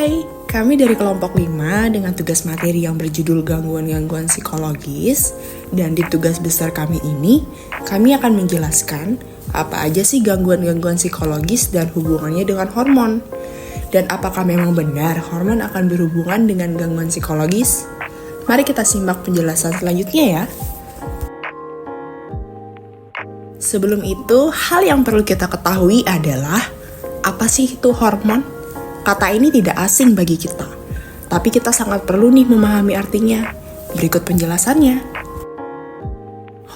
Hai, kami dari kelompok 5 dengan tugas materi yang berjudul gangguan-gangguan psikologis. Dan di tugas besar kami ini, kami akan menjelaskan apa aja sih gangguan-gangguan psikologis dan hubungannya dengan hormon. Dan apakah memang benar hormon akan berhubungan dengan gangguan psikologis? Mari kita simak penjelasan selanjutnya ya. Sebelum itu, hal yang perlu kita ketahui adalah apa sih itu hormon? Kata ini tidak asing bagi kita, tapi kita sangat perlu nih memahami artinya. Berikut penjelasannya.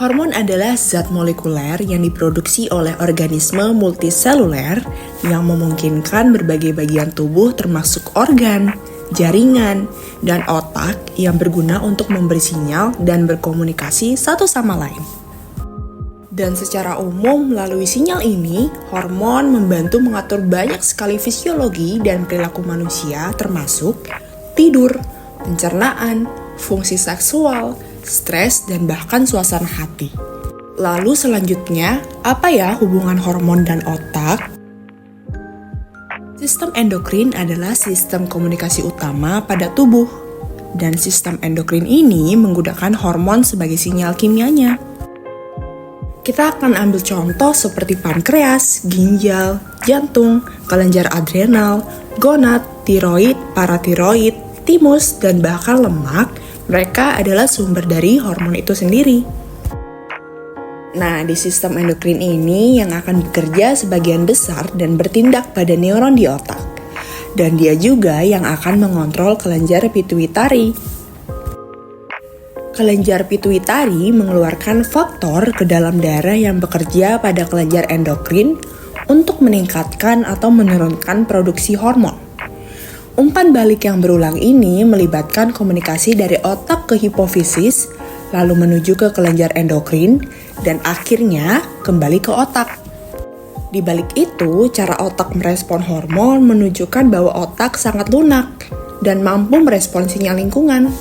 Hormon adalah zat molekuler yang diproduksi oleh organisme multiseluler yang memungkinkan berbagai bagian tubuh termasuk organ, jaringan, dan otak yang berguna untuk memberi sinyal dan berkomunikasi satu sama lain. Dan secara umum, melalui sinyal ini, hormon membantu mengatur banyak sekali fisiologi dan perilaku manusia termasuk tidur, pencernaan, fungsi seksual, stres, dan bahkan suasana hati. Lalu selanjutnya, apa ya hubungan hormon dan otak? Sistem endokrin adalah sistem komunikasi utama pada tubuh. Dan sistem endokrin ini menggunakan hormon sebagai sinyal kimianya. Kita akan ambil contoh seperti pankreas, ginjal, jantung, kelenjar adrenal, gonad, tiroid, paratiroid, timus, dan bahkan lemak. Mereka adalah sumber dari hormon itu sendiri. Nah, di sistem endokrin ini yang akan bekerja sebagian besar dan bertindak pada neuron di otak. Dan dia juga yang akan mengontrol kelenjar pituitari. Kelenjar pituitari mengeluarkan faktor ke dalam darah yang bekerja pada kelenjar endokrin untuk meningkatkan atau menurunkan produksi hormon. Umpan balik yang berulang ini melibatkan komunikasi dari otak ke hipofisis, lalu menuju ke kelenjar endokrin, dan akhirnya kembali ke otak. Di balik itu, cara otak merespon hormon menunjukkan bahwa otak sangat lunak dan mampu merespon sinyal lingkungan.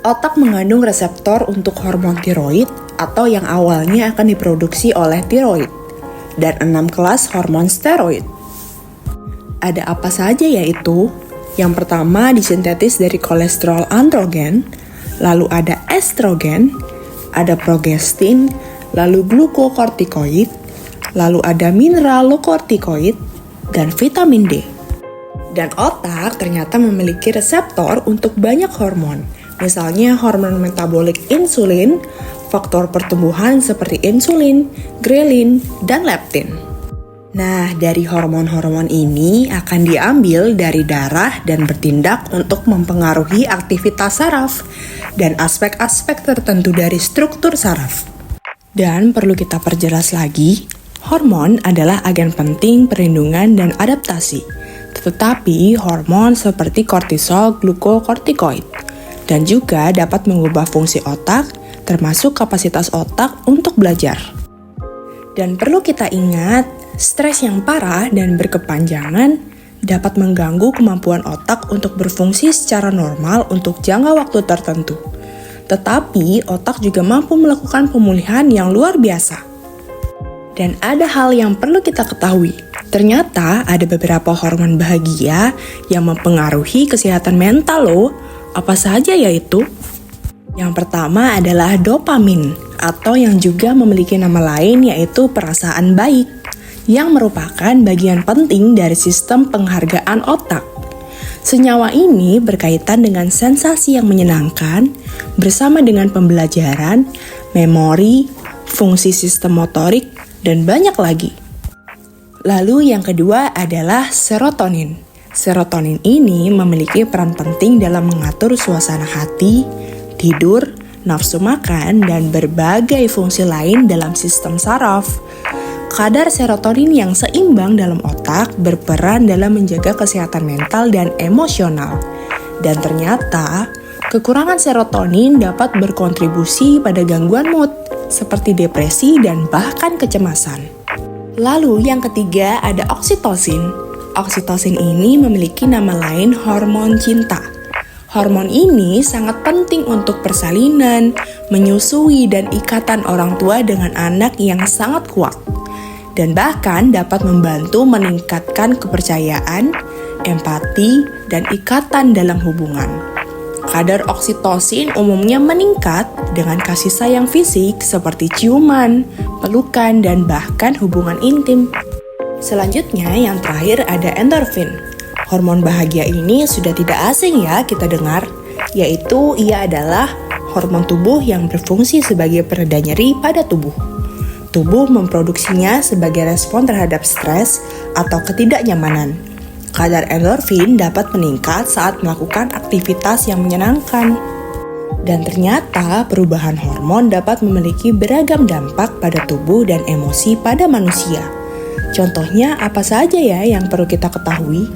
Otak mengandung reseptor untuk hormon tiroid atau yang awalnya akan diproduksi oleh tiroid dan 6 kelas hormon steroid. Ada apa saja yaitu? Yang pertama disintetis dari kolesterol androgen, lalu ada estrogen, ada progestin, lalu glukokortikoid, lalu ada mineralokortikoid, dan vitamin D. Dan otak ternyata memiliki reseptor untuk banyak hormon. Misalnya hormon metabolik insulin, faktor pertumbuhan seperti insulin, grelin, dan leptin. Nah, dari hormon-hormon ini akan diambil dari darah dan bertindak untuk mempengaruhi aktivitas saraf dan aspek-aspek tertentu dari struktur saraf. Dan perlu kita perjelas lagi, hormon adalah agen penting perlindungan dan adaptasi. Tetapi hormon seperti kortisol, glukokortikoid, dan juga dapat mengubah fungsi otak, termasuk kapasitas otak untuk belajar. Dan perlu kita ingat, stres yang parah dan berkepanjangan dapat mengganggu kemampuan otak untuk berfungsi secara normal untuk jangka waktu tertentu. Tetapi, otak juga mampu melakukan pemulihan yang luar biasa. Dan ada hal yang perlu kita ketahui. Ternyata ada beberapa hormon bahagia yang mempengaruhi kesehatan mental loh. Apa saja yaitu? Yang pertama adalah dopamin, atau yang juga memiliki nama lain yaitu perasaan baik, yang merupakan bagian penting dari sistem penghargaan otak. Senyawa ini berkaitan dengan sensasi yang menyenangkan, bersama dengan pembelajaran, memori, fungsi sistem motorik, dan banyak lagi. Lalu yang kedua adalah serotonin. Serotonin ini memiliki peran penting dalam mengatur suasana hati, tidur, nafsu makan, dan berbagai fungsi lain dalam sistem saraf. Kadar serotonin yang seimbang dalam otak berperan dalam menjaga kesehatan mental dan emosional. Dan ternyata, kekurangan serotonin dapat berkontribusi pada gangguan mood, seperti depresi dan bahkan kecemasan. Lalu yang ketiga ada oksitosin. Oksitosin ini memiliki nama lain hormon cinta. Hormon ini sangat penting untuk persalinan, menyusui, dan ikatan orang tua dengan anak yang sangat kuat. Dan bahkan dapat membantu meningkatkan kepercayaan empati, dan ikatan dalam hubungan. Kadar oksitosin umumnya meningkat dengan kasih sayang fisik seperti ciuman, pelukan, dan bahkan hubungan intim. Selanjutnya yang terakhir ada endorfin. Hormon bahagia ini sudah tidak asing ya kita dengar, yaitu ia adalah hormon tubuh yang berfungsi sebagai pereda nyeri pada tubuh. Tubuh memproduksinya sebagai respon terhadap stres atau ketidaknyamanan. Kadar endorfin dapat meningkat saat melakukan aktivitas yang menyenangkan. Dan ternyata perubahan hormon dapat memiliki beragam dampak pada tubuh dan emosi pada manusia. Contohnya apa saja ya yang perlu kita ketahui?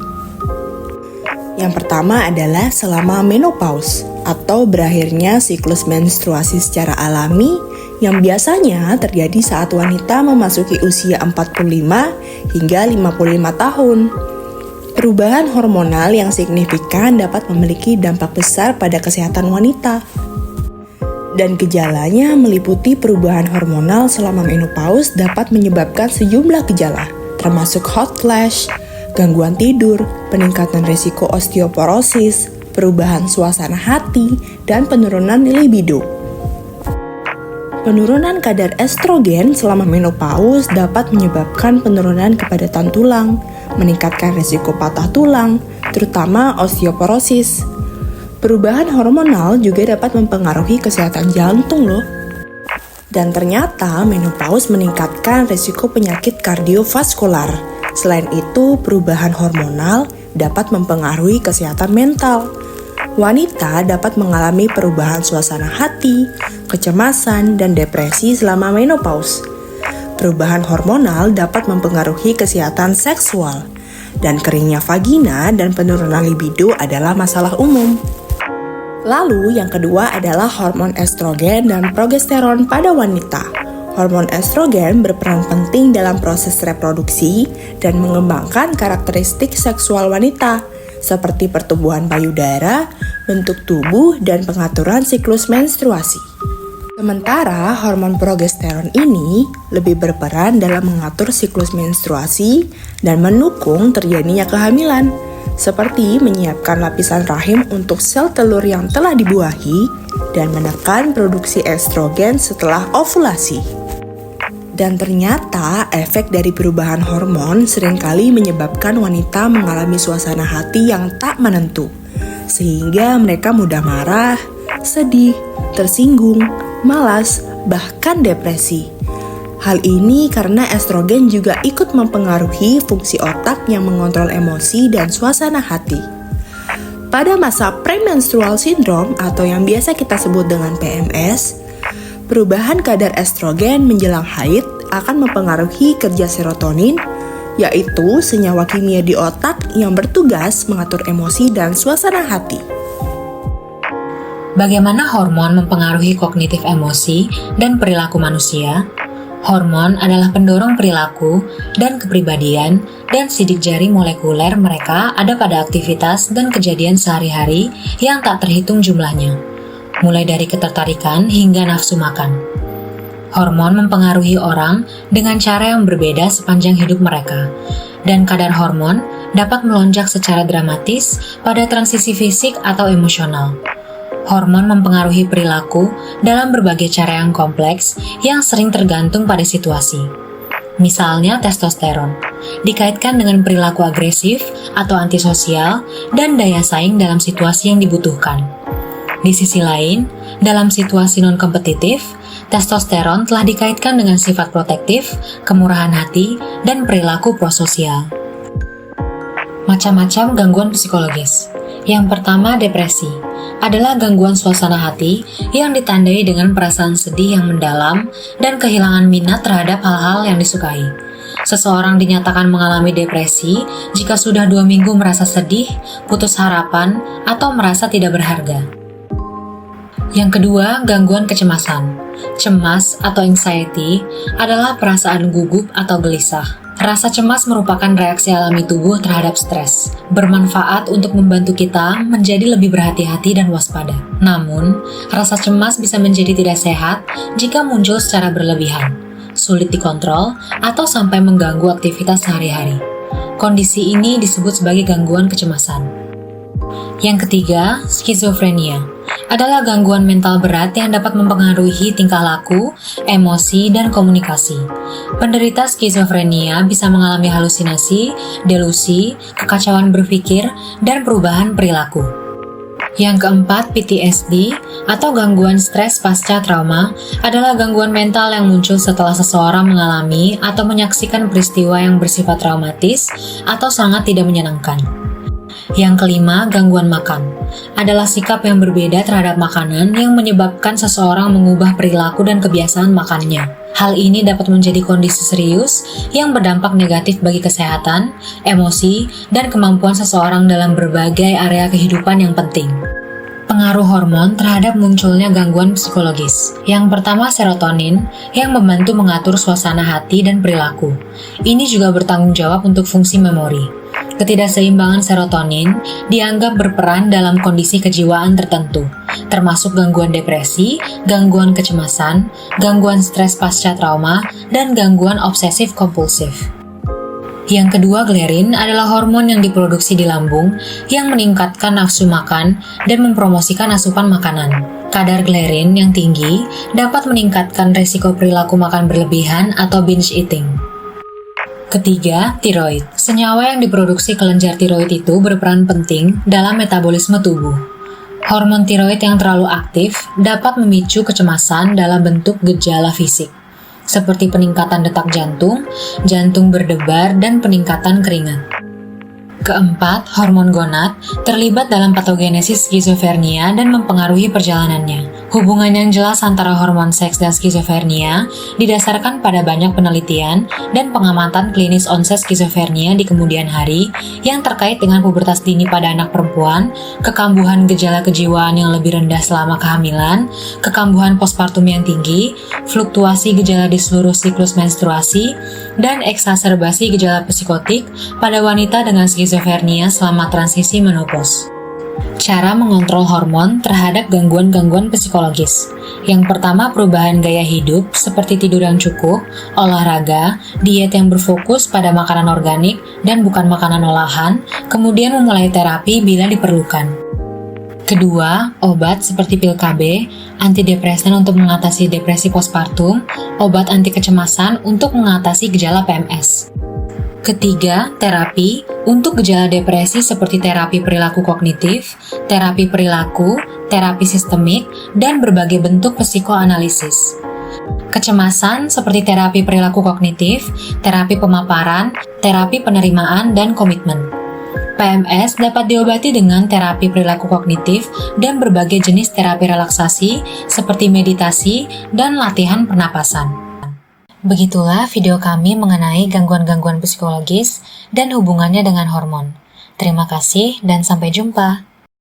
Yang pertama adalah selama menopause atau berakhirnya siklus menstruasi secara alami yang biasanya terjadi saat wanita memasuki usia 45 hingga 55 tahun. Perubahan hormonal yang signifikan dapat memiliki dampak besar pada kesehatan wanita. Dan gejalanya meliputi perubahan hormonal selama menopause dapat menyebabkan sejumlah gejala, termasuk hot flash, gangguan tidur, peningkatan risiko osteoporosis, perubahan suasana hati, dan penurunan libido. Penurunan kadar estrogen selama menopause dapat menyebabkan penurunan kepadatan tulang, meningkatkan risiko patah tulang, terutama osteoporosis. Perubahan hormonal juga dapat mempengaruhi kesehatan jantung loh. Dan ternyata menopause meningkatkan risiko penyakit kardiovaskular. Selain itu, perubahan hormonal dapat mempengaruhi kesehatan mental. Wanita dapat mengalami perubahan suasana hati, kecemasan, dan depresi selama menopause. Perubahan hormonal dapat mempengaruhi kesehatan seksual, dan keringnya vagina dan penurunan libido adalah masalah umum. Lalu yang kedua adalah hormon estrogen dan progesteron pada wanita. Hormon estrogen berperan penting dalam proses reproduksi dan mengembangkan karakteristik seksual wanita, seperti pertumbuhan payudara, bentuk tubuh, dan pengaturan siklus menstruasi. Sementara hormon progesteron ini lebih berperan dalam mengatur siklus menstruasi dan mendukung terjadinya kehamilan, seperti menyiapkan lapisan rahim untuk sel telur yang telah dibuahi dan menekan produksi estrogen setelah ovulasi. Dan ternyata efek dari perubahan hormon seringkali menyebabkan wanita mengalami suasana hati yang tak menentu, sehingga mereka mudah marah, sedih, tersinggung, malas, bahkan depresi. Hal ini karena estrogen juga ikut mempengaruhi fungsi otak yang mengontrol emosi dan suasana hati. Pada masa premenstrual syndrome atau yang biasa kita sebut dengan PMS, perubahan kadar estrogen menjelang haid akan mempengaruhi kerja serotonin, yaitu senyawa kimia di otak yang bertugas mengatur emosi dan suasana hati. Bagaimana hormon mempengaruhi kognitif emosi dan perilaku manusia? Hormon adalah pendorong perilaku dan kepribadian, dan sidik jari molekuler mereka ada pada aktivitas dan kejadian sehari-hari yang tak terhitung jumlahnya, mulai dari ketertarikan hingga nafsu makan. Hormon mempengaruhi orang dengan cara yang berbeda sepanjang hidup mereka, dan kadar hormon dapat melonjak secara dramatis pada transisi fisik atau emosional. Hormon mempengaruhi perilaku dalam berbagai cara yang kompleks yang sering tergantung pada situasi. Misalnya testosteron, dikaitkan dengan perilaku agresif atau antisosial dan daya saing dalam situasi yang dibutuhkan. Di sisi lain, dalam situasi non-kompetitif, testosteron telah dikaitkan dengan sifat protektif, kemurahan hati, dan perilaku prososial. Macam-macam gangguan psikologis. Yang pertama, depresi adalah gangguan suasana hati yang ditandai dengan perasaan sedih yang mendalam dan kehilangan minat terhadap hal-hal yang disukai. Seseorang dinyatakan mengalami depresi jika sudah 2 minggu merasa sedih, putus harapan, atau merasa tidak berharga. Yang kedua, gangguan kecemasan. Cemas atau anxiety adalah perasaan gugup atau gelisah. Rasa cemas merupakan reaksi alami tubuh terhadap stres, bermanfaat untuk membantu kita menjadi lebih berhati-hati dan waspada. Namun, rasa cemas bisa menjadi tidak sehat jika muncul secara berlebihan, sulit dikontrol, atau sampai mengganggu aktivitas sehari-hari. Kondisi ini disebut sebagai gangguan kecemasan. Yang ketiga, skizofrenia adalah gangguan mental berat yang dapat mempengaruhi tingkah laku, emosi, dan komunikasi. Penderita skizofrenia bisa mengalami halusinasi, delusi, kekacauan berpikir, dan perubahan perilaku. Yang keempat, PTSD atau gangguan stres pasca trauma adalah gangguan mental yang muncul setelah seseorang mengalami atau menyaksikan peristiwa yang bersifat traumatis atau sangat tidak menyenangkan. Yang kelima, gangguan makan adalah sikap yang berbeda terhadap makanan yang menyebabkan seseorang mengubah perilaku dan kebiasaan makannya. Hal ini dapat menjadi kondisi serius yang berdampak negatif bagi kesehatan, emosi, dan kemampuan seseorang dalam berbagai area kehidupan yang penting. Pengaruh hormon terhadap munculnya gangguan psikologis. Yang pertama, serotonin yang membantu mengatur suasana hati dan perilaku. Ini juga bertanggung jawab untuk fungsi memori. Ketidakseimbangan serotonin dianggap berperan dalam kondisi kejiwaan tertentu, termasuk gangguan depresi, gangguan kecemasan, gangguan stres pasca trauma, dan gangguan obsesif-kompulsif. Yang kedua, ghrelin adalah hormon yang diproduksi di lambung yang meningkatkan nafsu makan dan mempromosikan asupan makanan. Kadar ghrelin yang tinggi dapat meningkatkan risiko perilaku makan berlebihan atau binge eating. Ketiga, tiroid. Senyawa yang diproduksi kelenjar tiroid itu berperan penting dalam metabolisme tubuh. Hormon tiroid yang terlalu aktif dapat memicu kecemasan dalam bentuk gejala fisik, seperti peningkatan detak jantung, jantung berdebar, dan peningkatan keringat. Keempat, hormon gonad terlibat dalam patogenesis skizofrenia dan mempengaruhi perjalanannya. Hubungan yang jelas antara hormon seks dan skizofrenia didasarkan pada banyak penelitian dan pengamatan klinis onset skizofrenia di kemudian hari yang terkait dengan pubertas dini pada anak perempuan, kekambuhan gejala kejiwaan yang lebih rendah selama kehamilan, kekambuhan postpartum yang tinggi, fluktuasi gejala di seluruh siklus menstruasi, dan eksaserbasi gejala psikotik pada wanita dengan skizofrenia selama transisi menopause. Cara mengontrol hormon terhadap gangguan-gangguan psikologis. Yang pertama, perubahan gaya hidup seperti tidur yang cukup, olahraga, diet yang berfokus pada makanan organik dan bukan makanan olahan, kemudian memulai terapi bila diperlukan. Kedua, obat seperti pil KB, antidepresan untuk mengatasi depresi postpartum, obat anti kecemasan untuk mengatasi gejala PMS. Ketiga, terapi untuk gejala depresi seperti terapi perilaku kognitif, terapi perilaku, terapi sistemik, dan berbagai bentuk psikoanalisis. Kecemasan seperti terapi perilaku kognitif, terapi pemaparan, terapi penerimaan, dan komitmen. PMS dapat diobati dengan terapi perilaku kognitif dan berbagai jenis terapi relaksasi seperti meditasi dan latihan pernapasan. Begitulah video kami mengenai gangguan-gangguan psikologis dan hubungannya dengan hormon. Terima kasih dan sampai jumpa.